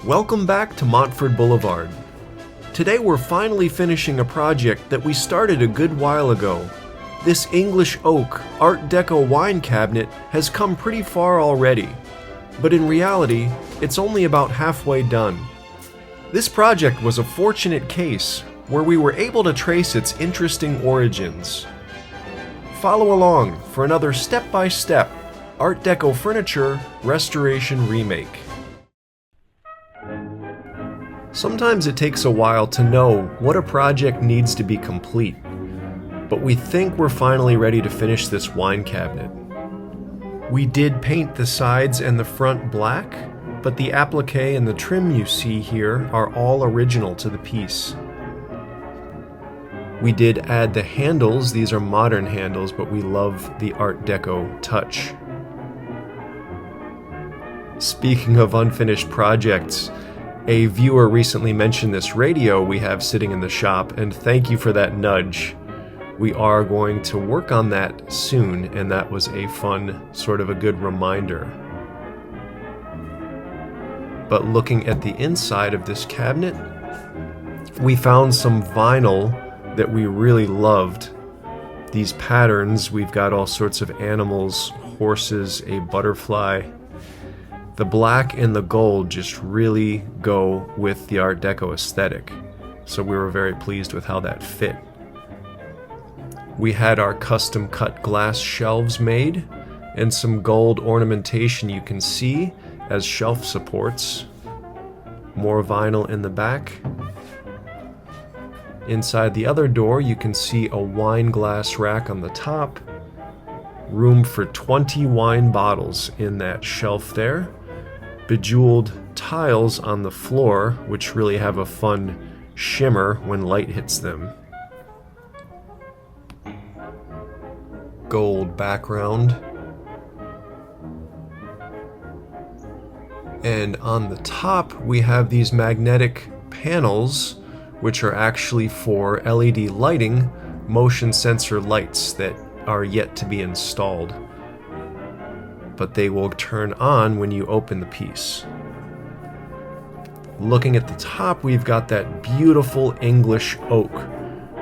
Welcome back to Montford Boulevard. Today we're finally finishing a project that we started a good while ago. This English oak Art Deco wine cabinet has come pretty far already, but in reality, it's only about halfway done. This project was a fortunate case where we were able to trace its interesting origins. Follow along for another step-by-step Art Deco furniture restoration remake. Sometimes it takes a while to know what a project needs to be complete, but we think we're finally ready to finish this wine cabinet. We did paint the sides and the front black, but the applique and the trim you see here are all original to the piece. We did add the handles. These are modern handles, but we love the Art Deco touch. Speaking of unfinished projects, a viewer recently mentioned this radio we have sitting in the shop, and thank you for that nudge. We are going to work on that soon, and that was a fun, sort of a good reminder. But looking at the inside of this cabinet, we found some vinyl that we really loved. These patterns, we've got all sorts of animals, horses, a butterfly. The black and the gold just really go with the Art Deco aesthetic, so we were very pleased with how that fit. We had our custom cut glass shelves made, and some gold ornamentation you can see as shelf supports. More vinyl in the back. Inside the other door you can see a wine glass rack on the top. Room for 20 wine bottles in that shelf there. Bejeweled tiles on the floor, which really have a fun shimmer when light hits them. Gold background. And on the top we have these magnetic panels, which are actually for LED lighting, motion sensor lights that are yet to be installed. But they will turn on when you open the piece. Looking at the top, we've got that beautiful English oak,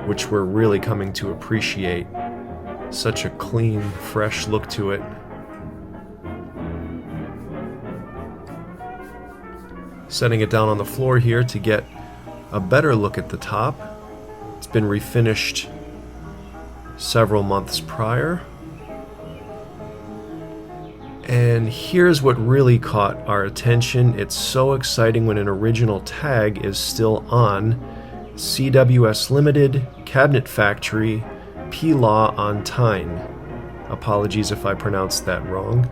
which we're really coming to appreciate. Such a clean, fresh look to it. Setting it down on the floor here to get a better look at the top. It's been refinished several months prior. And here's what really caught our attention. It's so exciting when an original tag is still on. C.W.S. Limited, Cabinet Factory, Pelaw on Tyne. Apologies if I pronounced that wrong.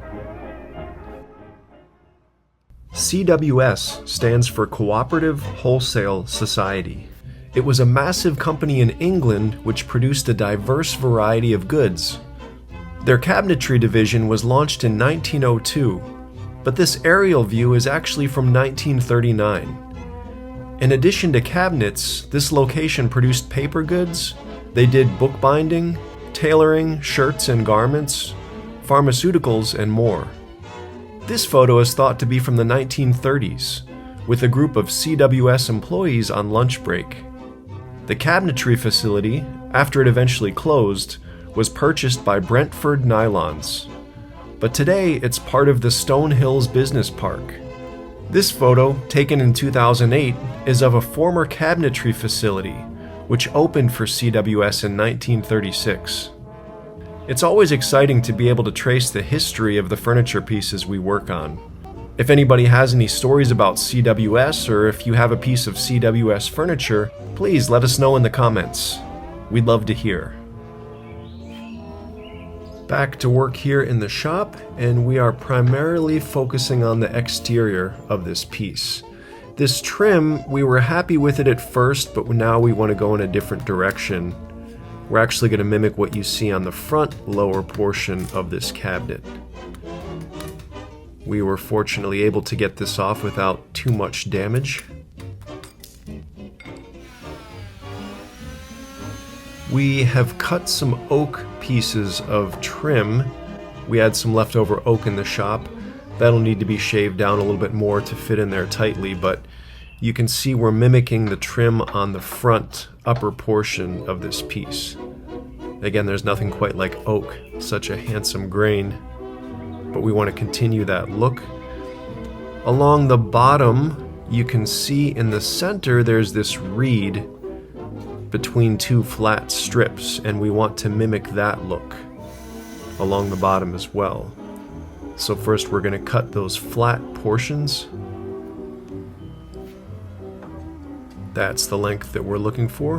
C.W.S. stands for Cooperative Wholesale Society. It was a massive company in England which produced a diverse variety of goods. Their cabinetry division was launched in 1902, but this aerial view is actually from 1939. In addition to cabinets, this location produced paper goods. They did bookbinding, tailoring, shirts and garments, pharmaceuticals, and more. This photo is thought to be from the 1930s, with a group of C.W.S. employees on lunch break. The cabinetry facility, after it eventually closed, was purchased by Brentford Nylons, but today it's part of the Stonehills Business Park. This photo, taken in 2008, is of a former cabinetry facility, which opened for C.W.S. in 1936. It's always exciting to be able to trace the history of the furniture pieces we work on. If anybody has any stories about C.W.S. or if you have a piece of C.W.S. furniture, please let us know in the comments. We'd love to hear. Back to work here in the shop, and we are primarily focusing on the exterior of this piece. This trim, we were happy with it at first, but now we want to go in a different direction. We're actually going to mimic what you see on the front lower portion of this cabinet. We were fortunately able to get this off without too much damage. We have cut some oak pieces of trim. We had some leftover oak in the shop That'll need to be shaved down a little bit more to fit in there tightly, but you can see we're mimicking the trim on the front upper portion of this piece. Again, there's nothing quite like oak, such a handsome grain, but we want to continue that look. Along the bottom, you can see in the center there's this reed between two flat strips, and we want to mimic that look along the bottom as well. So first we're going to cut those flat portions. That's the length that we're looking for.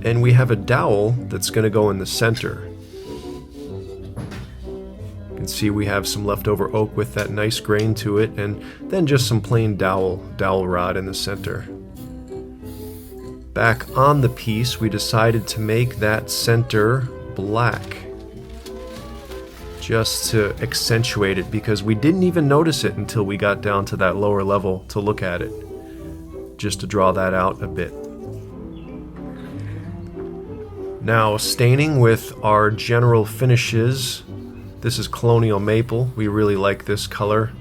And we have a dowel that's going to go in the center. You can see we have some leftover oak with that nice grain to it, and then just some plain dowel rod in the center. Back on the piece, we decided to make that center black, just to accentuate it, because we didn't even notice it until we got down to that lower level to look at it, just to draw that out a bit. Now, staining with our general finishes. This is Colonial Maple. We really like this color.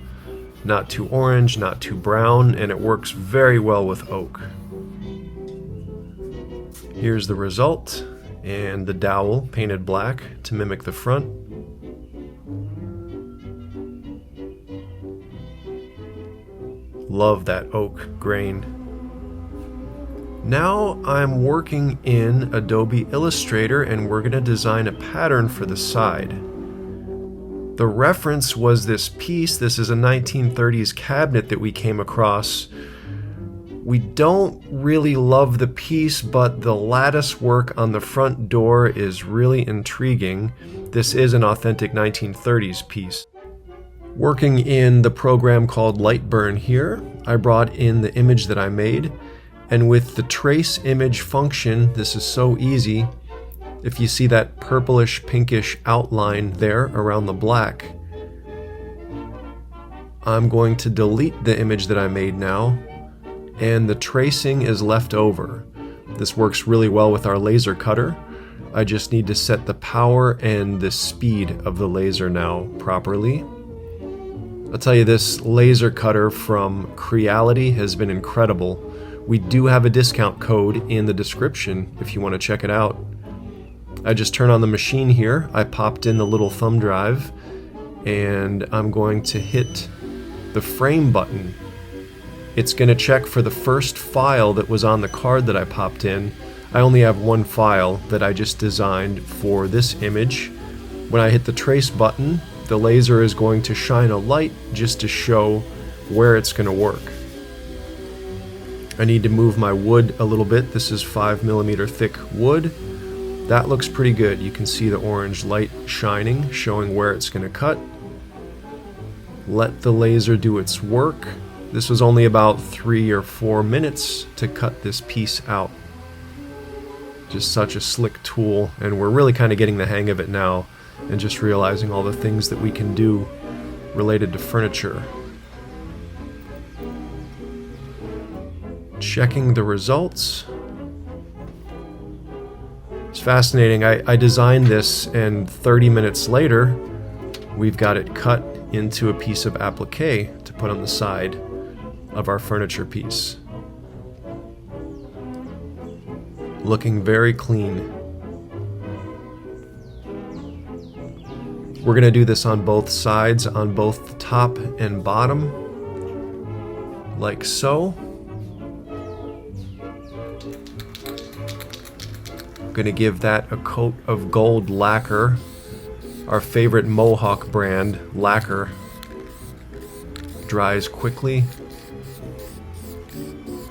Not too orange, not too brown, and it works very well with oak. Here's the result, and the dowel painted black to mimic the front. Love that oak grain. Now I'm working in Adobe Illustrator, and we're going to design a pattern for the side. The reference was this piece. This is a 1930s cabinet that we came across. We don't really love the piece, but the lattice work on the front door is really intriguing. This is an authentic 1930s piece. Working in the program called Lightburn here, I brought in the image that I made, and with the trace image function, this is so easy. If you see that purplish pinkish outline there around the black, I'm going to delete the image that I made now, and the tracing is left over. This works really well with our laser cutter. I just need to set the power and the speed of the laser now properly. I'll tell you, this laser cutter from Creality has been incredible. We do have a discount code in the description if you want to check it out. I just turn on the machine here, I popped in the little thumb drive, and I'm going to hit the frame button. It's going to check for the first file that was on the card that I popped in. I only have one file that I just designed for this image. When I hit the trace button, the laser is going to shine a light just to show where it's going to work. I need to move my wood a little bit. This is 5mm thick wood. That looks pretty good. You can see the orange light shining, showing where it's going to cut. Let the laser do its work. This was only about 3 or 4 minutes to cut this piece out. Just such a slick tool, and we're really kind of getting the hang of it now, and just realizing all the things that we can do related to furniture. Checking the results. It's fascinating. I designed this, and 30 minutes later, we've got it cut into a piece of applique to put on the side of our furniture piece. Looking very clean. We're going to do this on both sides, on both the top and bottom, like so. Going to give that a coat of gold lacquer, our favorite Mohawk brand, Lacquer. Dries quickly.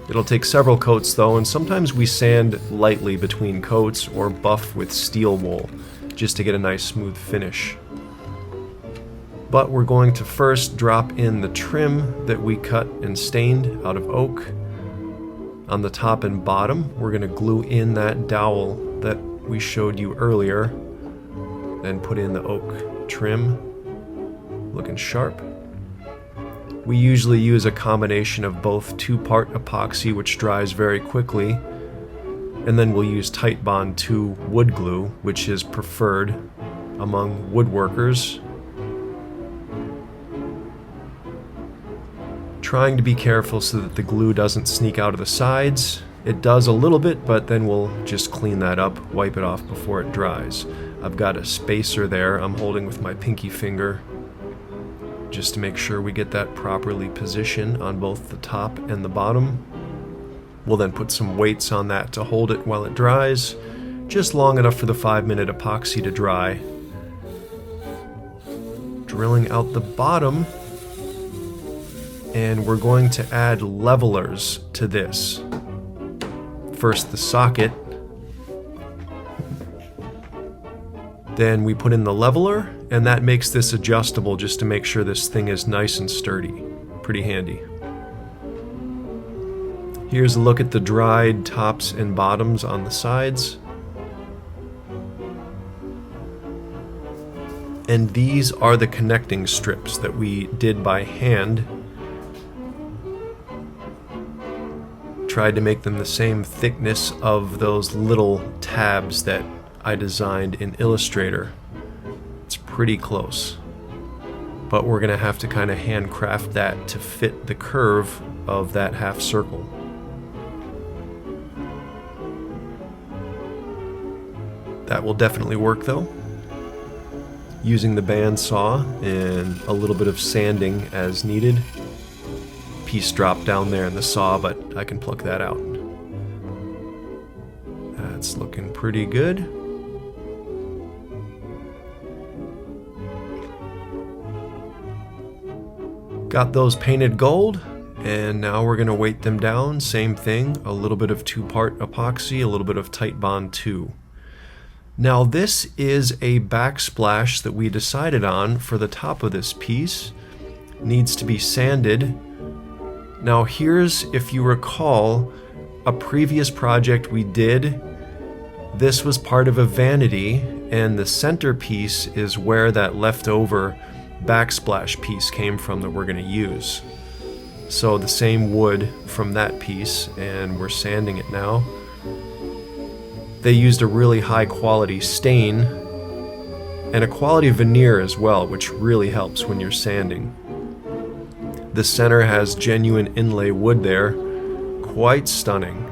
It'll take several coats though, and sometimes we sand lightly between coats or buff with steel wool just to get a nice smooth finish. But we're going to first drop in the trim that we cut and stained out of oak. On the top and bottom, we're going to glue in that dowel that we showed you earlier, then put in the oak trim, looking sharp. We usually use a combination of both 2-part epoxy, which dries very quickly, and then we'll use Titebond 2 wood glue, which is preferred among woodworkers. Trying to be careful so that the glue doesn't sneak out of the sides. It does a little bit, but then we'll just clean that up, wipe it off before it dries. I've got a spacer there I'm holding with my pinky finger just to make sure we get that properly positioned on both the top and the bottom. We'll then put some weights on that to hold it while it dries, just long enough for the 5-minute epoxy to dry. Drilling out the bottom, and we're going to add levelers to this. First the socket, then we put in the leveler, and that makes this adjustable just to make sure this thing is nice and sturdy. Pretty handy. Here's a look at the dried tops and bottoms on the sides. And these are the connecting strips that we did by hand. Tried to make them the same thickness of those little tabs that I designed in Illustrator. It's pretty close, but we're gonna have to kind of handcraft that to fit the curve of that half circle. That will definitely work though. Using the bandsaw and a little bit of sanding as needed. Piece dropped down there in the saw, but I can pluck that out. That's looking pretty good. Got those painted gold, and now we're going to weight them down. Same thing, a little bit of 2-part epoxy, a little bit of Titebond 2. Now this is a backsplash that we decided on for the top of this piece. Needs to be sanded. Now here's, if you recall, a previous project we did. This was part of a vanity, and the centerpiece is where that leftover backsplash piece came from that we're going to use. So the same wood from that piece, and we're sanding it now. They used a really high quality stain and a quality veneer as well, which really helps when you're sanding. The center has genuine inlay wood there, quite stunning.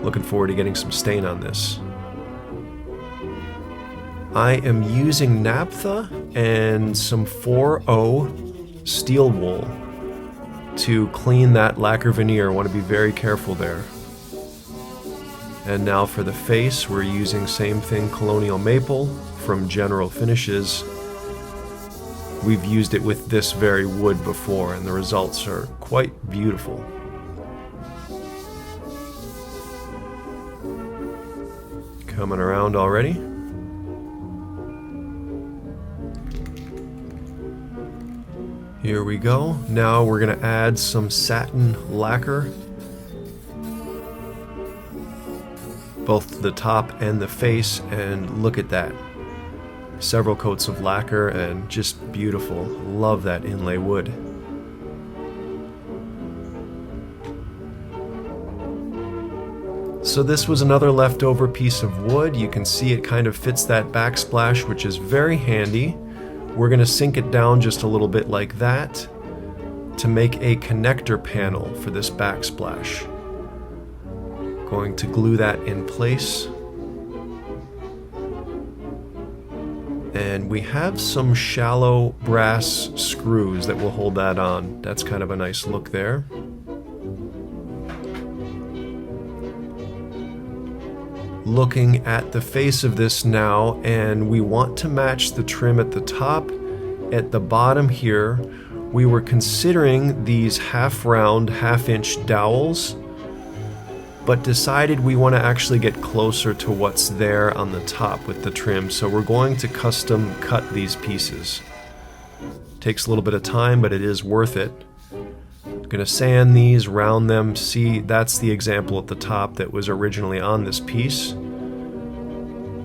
Looking forward to getting some stain on this. I am using naphtha and some 4O steel wool to clean that lacquer veneer. I want to be very careful there. And now for the face, we're using same thing, Colonial Maple from General Finishes. We've used it with this very wood before, and the results are quite beautiful. Coming around already. Here we go. Now we're going to add some satin lacquer, both the top and the face, and look at that. Several coats of lacquer and just beautiful. Love that inlay wood. So this was another leftover piece of wood. You can see it kind of fits that backsplash, which is very handy. We're going to sink it down just a little bit like that to make a connector panel for this backsplash. Going to glue that in place. And we have some shallow brass screws that will hold that on. That's kind of a nice look there. Looking at the face of this now, and we want to match the trim at the top. At the bottom here, we were considering these half-round, half-inch dowels, but decided we want to actually get closer to what's there on the top with the trim, so we're going to custom cut these pieces. Takes a little bit of time, but it is worth it. Gonna sand these, round them. See, that's the example at the top that was originally on this piece.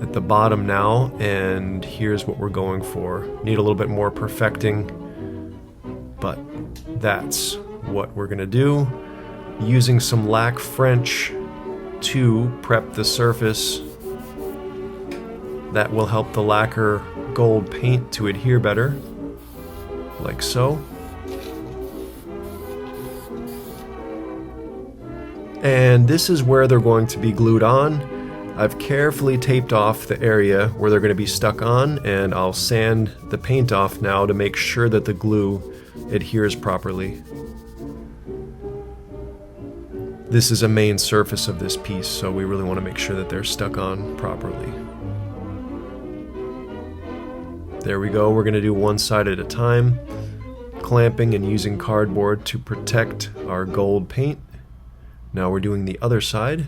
At the bottom now, and here's what we're going for. Need a little bit more perfecting, but that's what we're gonna do. Using some Lac French to prep the surface. That will help the lacquer gold paint to adhere better, like so. And this is where they're going to be glued on. I've carefully taped off the area where they're going to be stuck on, and I'll sand the paint off now to make sure that the glue adheres properly. This is a main surface of this piece, so we really want to make sure that they're stuck on properly. There we go. We're going to do one side at a time, clamping and using cardboard to protect our gold paint. Now we're doing the other side.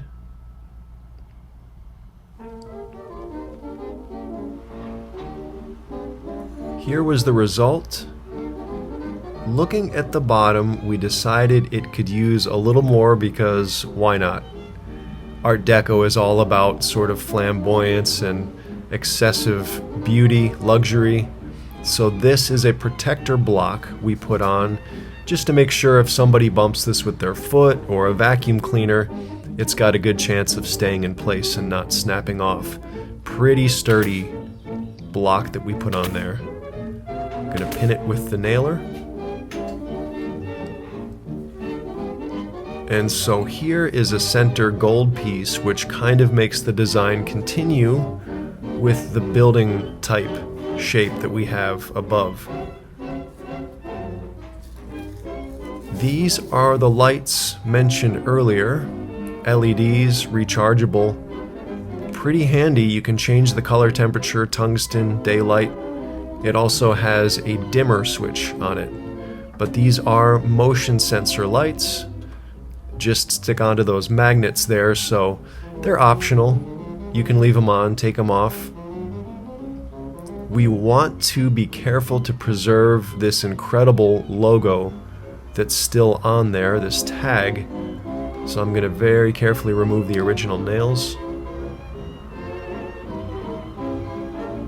Here was the result. Looking at the bottom, we decided it could use a little more because why not? Art Deco is all about sort of flamboyance and excessive beauty, luxury. So this is a protector block we put on just to make sure if somebody bumps this with their foot or a vacuum cleaner, it's got a good chance of staying in place and not snapping off. Pretty sturdy block that we put on there. I'm gonna pin it with the nailer. And so here is a center gold piece which kind of makes the design continue with the building type shape that we have above. These are the lights mentioned earlier, LEDs, rechargeable. Pretty handy. You can change the color temperature, tungsten, daylight. It also has a dimmer switch on it. But these are motion sensor lights. Just stick onto those magnets there, so they're optional. You can leave them on, take them off. We want to be careful to preserve this incredible logo that's still on there, this tag. So I'm going to very carefully remove the original nails.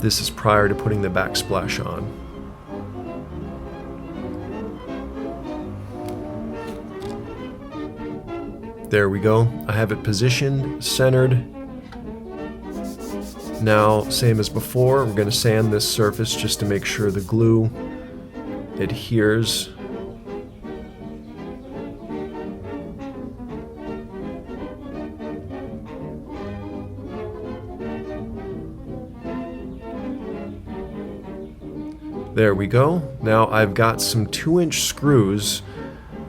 This is prior to putting the backsplash on. There we go. I have it positioned, centered. Now, same as before, we're going to sand this surface just to make sure the glue adheres. There we go. Now I've got some 2-inch screws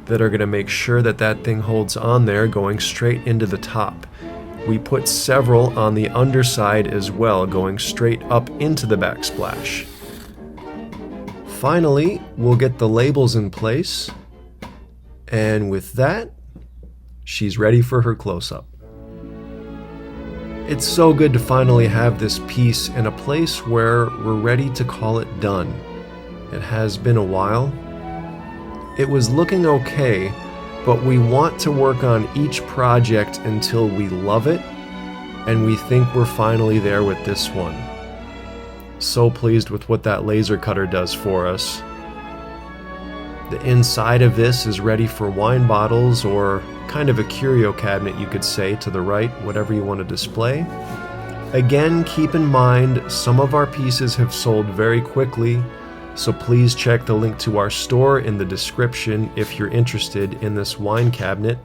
that are going to make sure that that thing holds on there going straight into the top. We put several on the underside as well, going straight up into the backsplash. Finally, we'll get the labels in place, and with that, she's ready for her close-up. It's so good to finally have this piece in a place where we're ready to call it done. It has been a while. It was looking okay, but we want to work on each project until we love it, and we think we're finally there with this one. So pleased with what that laser cutter does for us. The inside of this is ready for wine bottles or kind of a curio cabinet, you could say, to the right, whatever you want to display. Again, keep in mind, some of our pieces have sold very quickly, so please check the link to our store in the description if you're interested in this wine cabinet.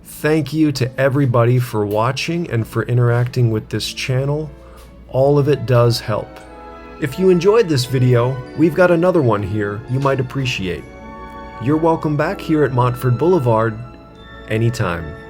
Thank you to everybody for watching and for interacting with this channel. All of it does help. If you enjoyed this video, we've got another one here you might appreciate. You're welcome back here at Montford Boulevard anytime.